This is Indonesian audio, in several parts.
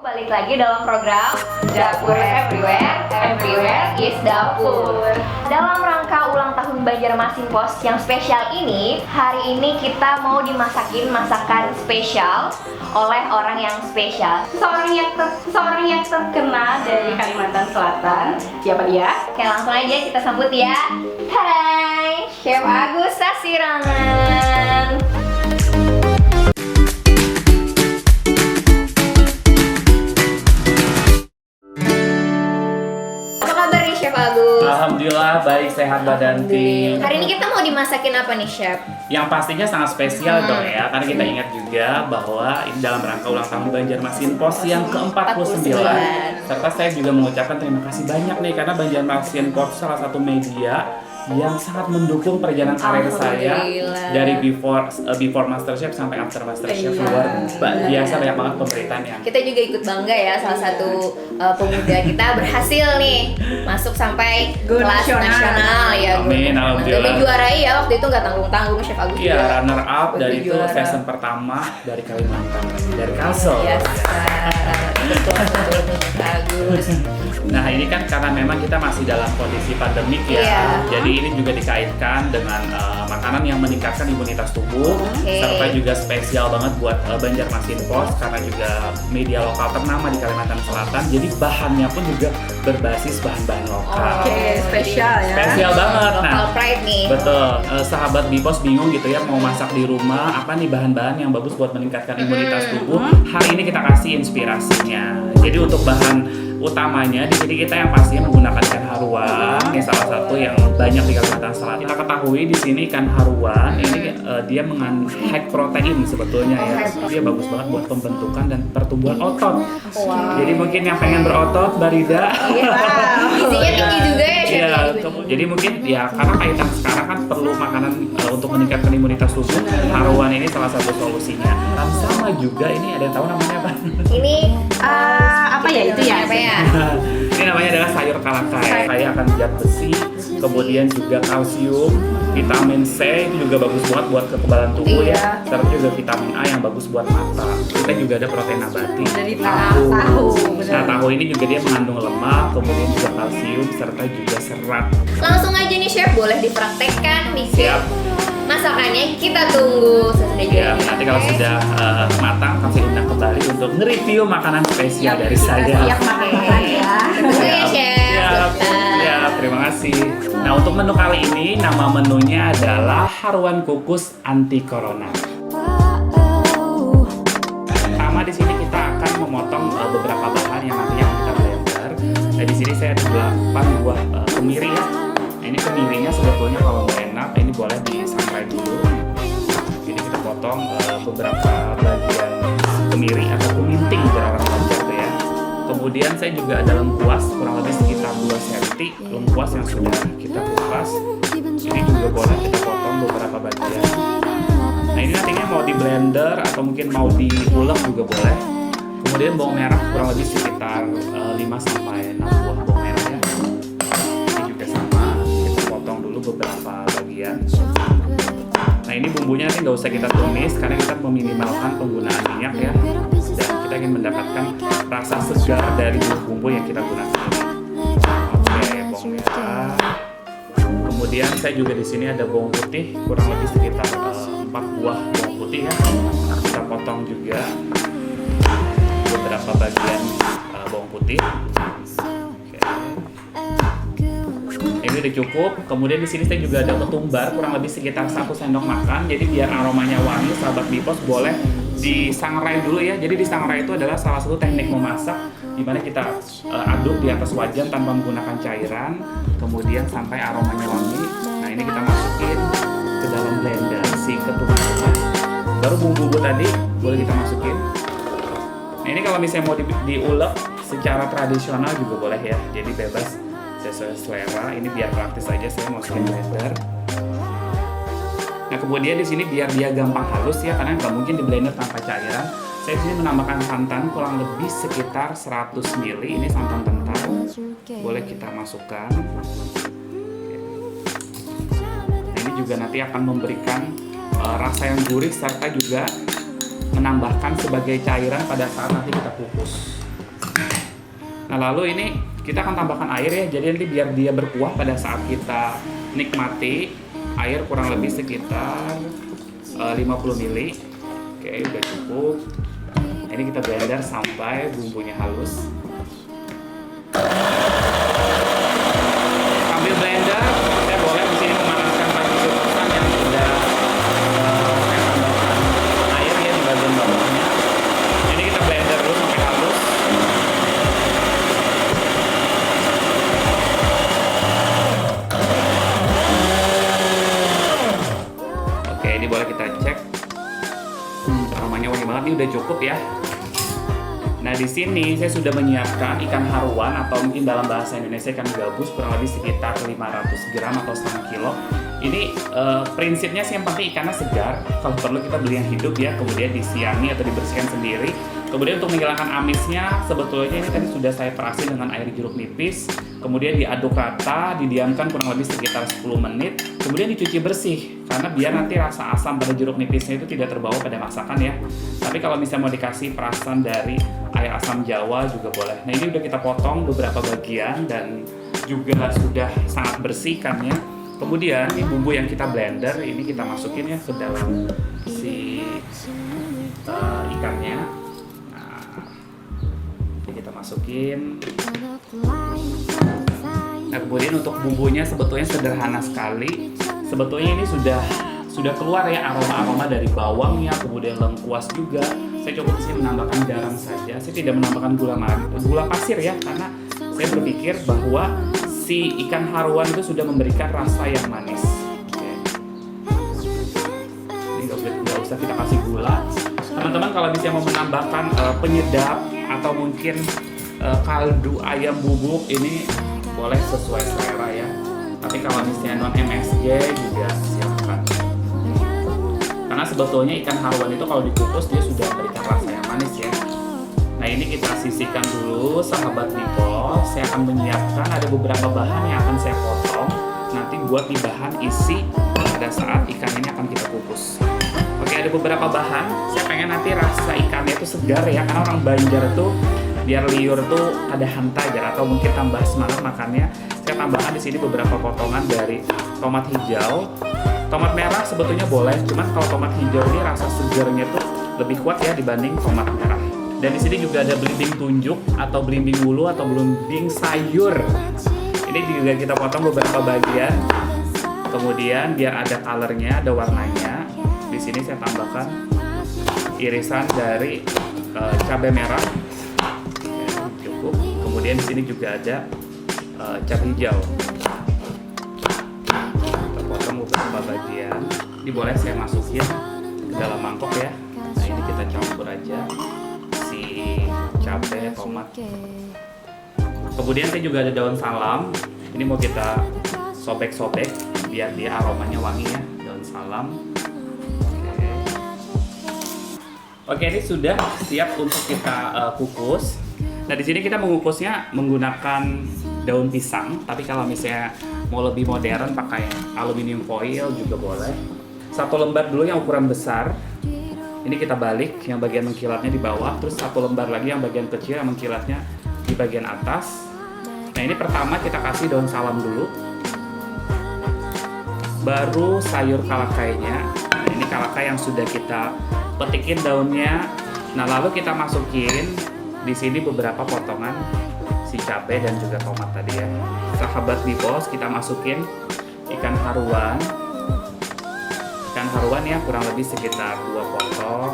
Balik lagi dalam program Dapur Everywhere, Everywhere is Dapur. Dalam rangka ulang tahun Banjarmasin Pos yang spesial ini, hari ini kita mau dimasakin masakan spesial oleh orang yang spesial. Seseorang yang terkenal dari Kalimantan Selatan. Siapa dia? Oke, langsung aja kita sambut ya. Hai, Chef Agus Sasirangan. Chef Agus. Alhamdulillah baik, sehat badanti. Hari ini kita mau dimasakin apa nih, Chef? Yang pastinya sangat spesial dong ya, karena kita ingat juga bahwa ini dalam rangka ulang tahun Banjarmasin Pos yang ke-49. Serta saya juga mengucapkan terima kasih banyak nih, karena Banjarmasin Pos salah satu media yang sangat mendukung perjalanan karir saya dari before MasterChef sampai after MasterChef. Luar biasa, banyak banget pemberitaan yang kita juga ikut bangga ya, salah satu pemuda kita berhasil nih masuk sampai kelas nasional ya. Amin, alhamdulillah. Menjuarai ya waktu itu nggak tanggung-tanggung Chef Agus. Iya, runner up dari itu season pertama dari Kalimantan, dari Kalsel. Yes, betul bagus. Nah, ini kan karena memang kita masih dalam kondisi pandemik ya, jadi ini juga dikaitkan dengan makanan yang meningkatkan imunitas tubuh, serta juga spesial banget buat Banjarmasin Pos karena juga media lokal ternama di Kalimantan Selatan. Jadi bahannya pun juga berbasis bahan-bahan lokal. Spesial ya. Spesial banget. Nah, Local pride nih. betul. Sahabat Bipos bingung gitu ya mau masak di rumah apa nih bahan-bahan yang bagus buat meningkatkan imunitas tubuh. Hari ini kita kasih inspirasinya. Jadi untuk bahan utamanya di sini kita yang pastinya menggunakan ikan haruan. Ini salah satu yang banyak di Kalimantan Selatan. Kita ketahui di sini ikan haruan ini dia mengandung high protein sebetulnya ya. Dia bagus banget buat pembentukan dan pertumbuhan otot. Jadi mungkin yang pengen berotot, Barida. Gizinya tinggi juga ya, Chef. Iya, jadi mungkin ya karena kaitan sekarang kan perlu makanan untuk meningkatkan imunitas tubuh. Haruan ini salah satu solusinya. Dan sama juga ini ada yang tahu namanya apa? Ini Apa ya itu ya? apa ya? Ini namanya adalah sayur kalakai. Kaya akan zat besi, kemudian juga kalsium, vitamin C itu juga bagus banget buat kekebalan tubuh ya. Serta juga vitamin A yang bagus buat mata. Kita juga ada protein nabati. Dari tahu. Nah, tahu ini juga dia mengandung lemak, kemudian juga kalsium, serta juga serat. Langsung aja nih Chef, boleh dipraktekkan nih Chef. Siap. Masakannya kita tunggu sesudah Ya, nanti kalau sudah matang, kami undang kembali untuk nge-review makanan spesial dari saya. Siap makan ya. Tunggu ya Chef. Ya, terima kasih. Nah, untuk menu kali ini, nama menunya adalah haruan kukus anti corona. Pertama di sini kita akan memotong beberapa bahan yang nantinya akan kita blender. Nah, di sini saya ada 8 buah kemiri ya. Nah, ini kemirinya sebetulnya kalau nggak enak, ini boleh disangrai dulu. Jadi kita potong beberapa bagian kemiri atau kuminting biar orang Banjar tuh ya. Kemudian saya juga ada lengkuas kurang lebih sekitar 2 cm, lengkuas yang sudah kita kupas. Ini juga boleh kita potong beberapa bagian. Nah, ini nantinya mau di blender atau mungkin mau diulek juga boleh. Kemudian bawang merah kurang lebih sekitar 5 sampai 6 buah bawang merah ya. Ini juga sama, kita potong dulu beberapa bagian. Nah, ini bumbunya nanti nggak usah kita tumis karena kita meminimalkan penggunaan minyak ya. Dan kita ingin mendapatkan rasa segar dari bumbu yang kita gunakan. Oke, bawang merah. Kemudian saya juga di sini ada bawang putih kurang lebih sekitar 4 buah bawang putih ya. Nah, kita potong juga beberapa bagian bawang putih. Ini udah cukup. Kemudian di sini saya juga ada ketumbar kurang lebih sekitar 1 sendok makan. Jadi biar aromanya wangi, sahabat Bipos boleh disangrai dulu ya. Jadi disangrai itu adalah salah satu teknik memasak di mana kita aduk di atas wajan tanpa menggunakan cairan, kemudian sampai aromanya wangi. Nah, ini kita masukin ke dalam blender si ketumbarnya. Baru bumbu-bumbu tadi boleh kita masukin. Nah, ini kalau misalnya mau diulek secara tradisional juga boleh ya. Jadi bebas sesuai selera. Ini biar praktis aja saya masukin blender. Nah, kemudian di sini biar dia gampang halus ya, karena nggak mungkin di blender tanpa cairan. Saya di sini menambahkan santan kurang lebih sekitar 100 ml. Ini santan kental. Boleh kita masukkan. Nah, ini juga nanti akan memberikan rasa yang gurih serta juga menambahkan sebagai cairan pada saat nanti kita kukus. Nah lalu ini kita akan tambahkan air ya, jadi nanti biar dia berkuah pada saat kita nikmati. Air kurang lebih sekitar 50 ml. Oke, udah cukup. Ini kita blender sampai bumbunya halus. Sambil blender, saya boleh di sini memanaskan panci sultan yang sudah saya tambahkan air ya di bagian bawahnya. Ini kita blender dulu sampai halus. Oke, ini boleh kita cek. Aromanya wangi banget, ini udah cukup ya. Nah di sini saya sudah menyiapkan ikan haruan atau mungkin dalam bahasa Indonesia ikan gabus kurang lebih sekitar 500 gram atau setengah kilo. Ini prinsipnya sih yang penting ikannya segar. Kalau perlu kita beli yang hidup ya, kemudian disiangi atau dibersihkan sendiri. Kemudian untuk menghilangkan amisnya, sebetulnya ini tadi sudah saya perasi dengan air jeruk nipis. Kemudian diaduk rata, didiamkan kurang lebih sekitar 10 menit. Kemudian dicuci bersih, karena biar nanti rasa asam pada jeruk nipisnya itu tidak terbawa pada masakan ya. Tapi kalau misalnya mau dikasih perasan dari air asam Jawa juga boleh. Nah ini udah kita potong beberapa bagian dan juga sudah sangat bersih ikannya. Kemudian ini bumbu yang kita blender ini kita masukin ya ke dalam si ikannya. Nah, ini kita masukin. Nah kemudian untuk bumbunya sebetulnya sederhana sekali. Sebetulnya ini sudah keluar ya aroma-aroma dari bawangnya, kemudian lengkuas juga. Saya coba sih menambahkan garam saja. Saya tidak menambahkan gula pasir ya, karena saya berpikir bahwa si ikan haruan itu sudah memberikan rasa yang manis. Oke. Ini nggak usah kita kasih gula. Teman-teman kalau misalnya mau menambahkan penyedap atau mungkin kaldu ayam bubuk ini boleh sesuai selera ya. Tapi kalau misalnya non MSG juga siapkan. Karena sebetulnya ikan haruan itu kalau dikukus dia sudah memberikan rasa yang manis ya. Nah ini kita sisihkan dulu sahabat Nipol. Saya akan menyiapkan ada beberapa bahan yang akan saya potong nanti buat di bahan isi pada saat ikan ini akan kita kukus. Oke, ada beberapa bahan. Saya pengen nanti rasa ikannya itu segar ya, karena orang Banjar tuh biar liur tuh ada hantajar atau mungkin tambah semangat makannya. Saya tambahkan di sini beberapa potongan dari tomat hijau. Tomat merah sebetulnya boleh, cuman kalau tomat hijau ini rasa segarnya tuh lebih kuat ya dibanding tomat merah. Dan di sini juga ada belimbing tunjuk atau belimbing ulu atau belimbing sayur. Ini juga kita potong beberapa bagian. Kemudian biar ada colornya, ada warnanya. Di sini saya tambahkan irisan dari cabai merah. Ya, cukup. Kemudian di sini juga ada cabai hijau. Kita potong beberapa bagian. Ini boleh saya masukin ke dalam mangkok ya. Nah ini kita campur aja si cabai, tomat. Kemudian saya juga ada daun salam. Ini mau kita sobek-sobek biar dia aromanya wangi ya. Daun salam. Oke, ini sudah siap untuk kita kukus. Nah di sini kita mengukusnya menggunakan daun pisang. Tapi kalau misalnya mau lebih modern pakai aluminium foil juga boleh. Satu lembar dulu yang ukuran besar. Ini kita balik, yang bagian mengkilatnya di bawah. Terus satu lembar lagi yang bagian kecil yang mengkilatnya di bagian atas. Nah ini pertama kita kasih daun salam dulu. Baru sayur kalakainya. Nah ini kalakai yang sudah kita petikin daunnya. Nah lalu kita masukin di sini beberapa potongan si cabai dan juga tomat tadi ya. Sahabat Bibos, kita masukin ikan haruan. Ikan haruan ya kurang lebih sekitar 2 potong.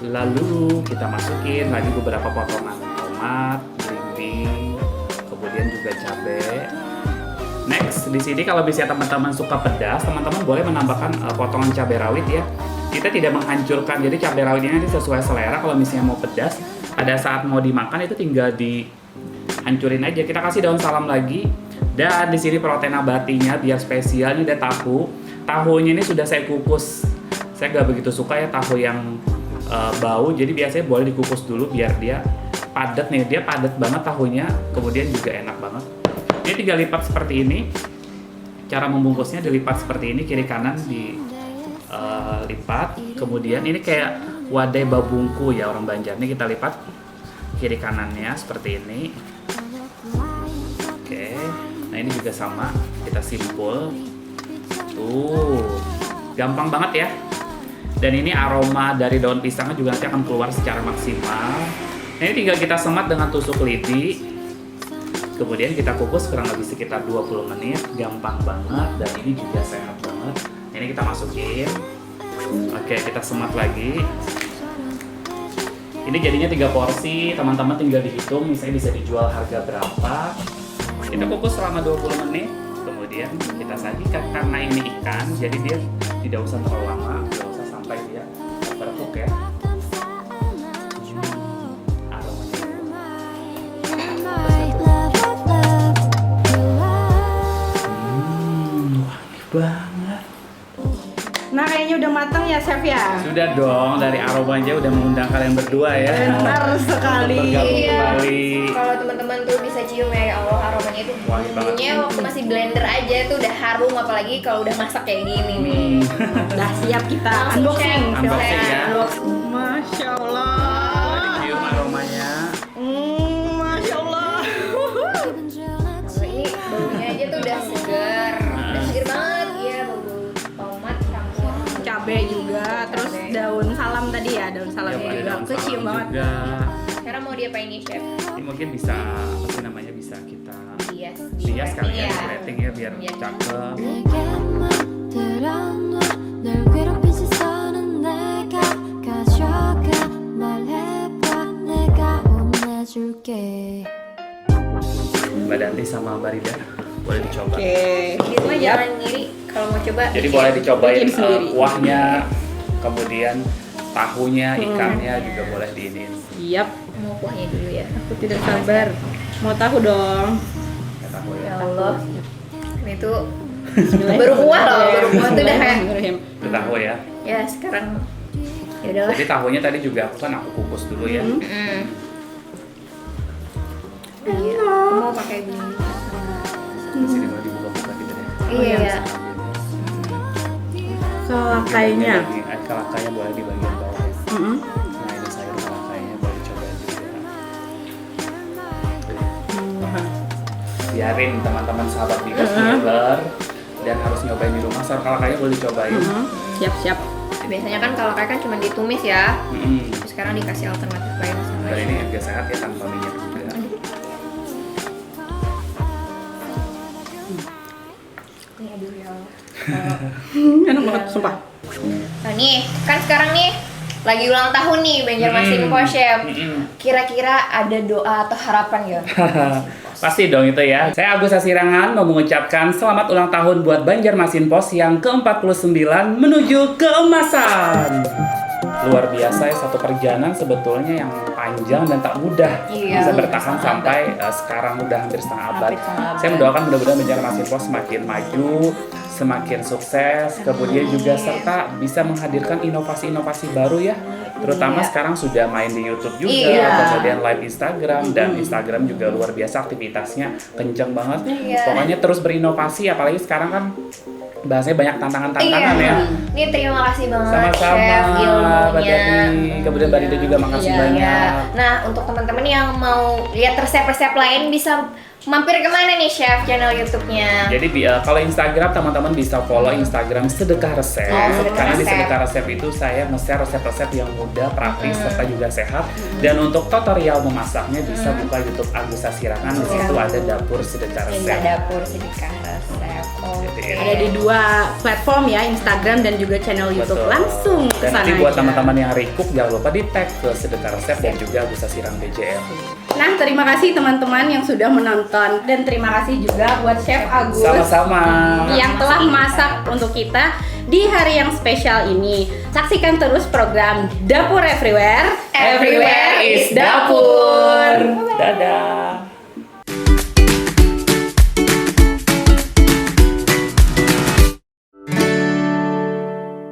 Lalu kita masukin lagi beberapa potongan tomat, belimbing, kemudian juga cabai. Next, di sini kalau misalnya teman-teman suka pedas, teman-teman boleh menambahkan potongan cabai rawit ya. Kita tidak menghancurkan, jadi cabai rawit ini sesuai selera. Kalau misalnya mau pedas, pada saat mau dimakan itu tinggal dihancurin aja. Kita kasih daun salam lagi. Dan di sini protein nabatinya biar spesial, ini ada tahu. Tahunya ini sudah saya kukus. Saya nggak begitu suka ya tahu yang bau, jadi biasanya boleh dikukus dulu biar dia padat nih. Dia padat banget tahunya, kemudian juga enak banget. Ini tinggal lipat seperti ini. Cara membungkusnya dilipat seperti ini, kiri kanan dilipat. Kemudian ini kayak wadai babungku ya orang Banjar. Ini kita lipat kiri kanannya seperti ini. Oke, nah ini juga sama, kita simpul. Gampang banget ya. Dan ini aroma dari daun pisangnya juga nanti akan keluar secara maksimal. Nah, ini tinggal kita semat dengan tusuk lidi. Kemudian kita kukus kurang lebih sekitar 20 menit. Gampang banget dan ini juga sehat banget. Ini kita masukin. Oke, kita semat lagi. Ini jadinya 3 porsi. Teman-teman tinggal dihitung misalnya bisa dijual harga berapa. Kita kukus selama 20 menit. Kemudian kita sajikan. Karena ini ikan, jadi dia tidak usah terlalu lama, tidak usah sampai dia berkuk ya. Wangi banget. Nah, kayaknya udah matang ya, Chef ya? Sudah dong, dari aroma aja udah mengundang kalian berdua ya. Benar sekali. Bergabung Iya. kembali. Kalau teman-teman tuh bisa cium ya Allah, aromanya itu Wangi banget. bumbunya waktu masih blender aja tuh udah harum, apalagi kalau udah masak kayak gini nih. Udah siap kita Langsung, unboxing. Chef. Unboxing ya. Masya Boleh Allah. dicium aromanya. Masya Allah. Kalau ini baunya aja tuh udah segar, udah segar banget ya, bau tomat campur Cabe juga, terus Cabe. daun salam tadi ya, daun salamnya Ya, ada juga daun kecium salam banget. juga. Sekarang mau diapain nih, Chef? Ini mungkin bisa apa sih namanya, bisa kita Hias kali ya, Iya. plating ya biar Iya. cakep. 내게만 들어놔 널 괴롭힌 시선은 내가 가져가 말해봐 내가 혼내줄게 Mbak Danti sama Mbak Rida boleh dicoba. Oke. Jadi mah jangan ngiri kalau mau coba. Jadi boleh dicobain Bikin sendiri. kuahnya, kemudian tahunya, ikannya juga boleh diinin. Siap. Mau kuahnya dulu ya. Aku tidak sabar. Mau tahu dong. Ya, tahu Ya ya. Allah. Ini tuh baru kuah loh, baru kuah tuh udah kayak Bismillahirrahmanirrahim. Itu tahu ya. ya sekarang ya udahlah. Jadi tahunya tadi juga aku kukus dulu ya. Iya. Aku mau pakai gini. Di sini mau dibuka-buka gitu deh. Iya. Kelakainya. Kalakanya boleh di bagian bawah ya. Mm-mm. Nah ini sayur kalakanya boleh dicobain juga. Biarin teman-teman sahabat Bikas nyobain dan harus nyobain di rumah. Sayur kalakanya boleh dicobain. Siap-siap. Biasanya kan kalau kayak kan cuma ditumis ya. Mm-mm. Sekarang dikasih alternatif lain sama Dan ini juga sehat ya tanpa minyak juga. Ini aduh ya Allah. Enak banget, sumpah. Nah nih, kan sekarang nih lagi ulang tahun nih Banjarmasin Po Chef. Kira-kira ada doa atau harapan ya? Pasti dong itu ya. Saya Agus Asirangan mau mengucapkan selamat ulang tahun buat Banjarmasin Pos yang ke-49 menuju keemasan. Luar biasa ya, satu perjalanan sebetulnya yang panjang dan tak mudah. Iya, Bisa bertahan setengah sampai sekarang udah hampir setengah abad. Hampir setengah abad. Saya mendoakan mudah-mudahan Banjarmasin Pos semakin maju, semakin sukses, kemudian juga serta bisa menghadirkan inovasi-inovasi baru ya. Terutama Iya. sekarang sudah main di YouTube juga, Iya. kemudian live Instagram, dan Instagram juga luar biasa aktivitasnya kenceng banget. Iya. Pokoknya terus berinovasi, apalagi sekarang kan bahasanya banyak tantangan-tantangan ya. Ini terima kasih banget Sama-sama, Chef Mbak ilmunya. Dani. Kemudian Mbak Rida juga makasih Iya. banyak. Nah, untuk teman-teman yang mau lihat resep-resep lain bisa mampir kemana nih Chef channel YouTube-nya? Jadi kalau Instagram teman-teman bisa follow Instagram Sedekah Resep. Oh, Sedekah Karena di Resep. Sedekah Resep itu saya nge-share resep-resep yang mudah, praktis, serta juga sehat. Dan untuk tutorial memasaknya bisa buka YouTube Agus Asirangan. Di situ ada dapur Sedekah Ini Resep. dapur sedekah resep. Oke. Jadi, Ada di 2 platform ya, Instagram dan juga channel YouTube. Betul. Langsung ke Dan sana nanti buat aja. teman-teman yang recook jangan lupa di tag ke Sedekah Resep dan juga Agus Asirangan BJM. Nah, terima kasih teman-teman yang sudah menonton dan terima kasih juga buat Chef Agus Sama-sama. yang telah masak untuk kita di hari yang spesial ini. Saksikan terus program Dapur Everywhere. Everywhere is Dapur. Dadah.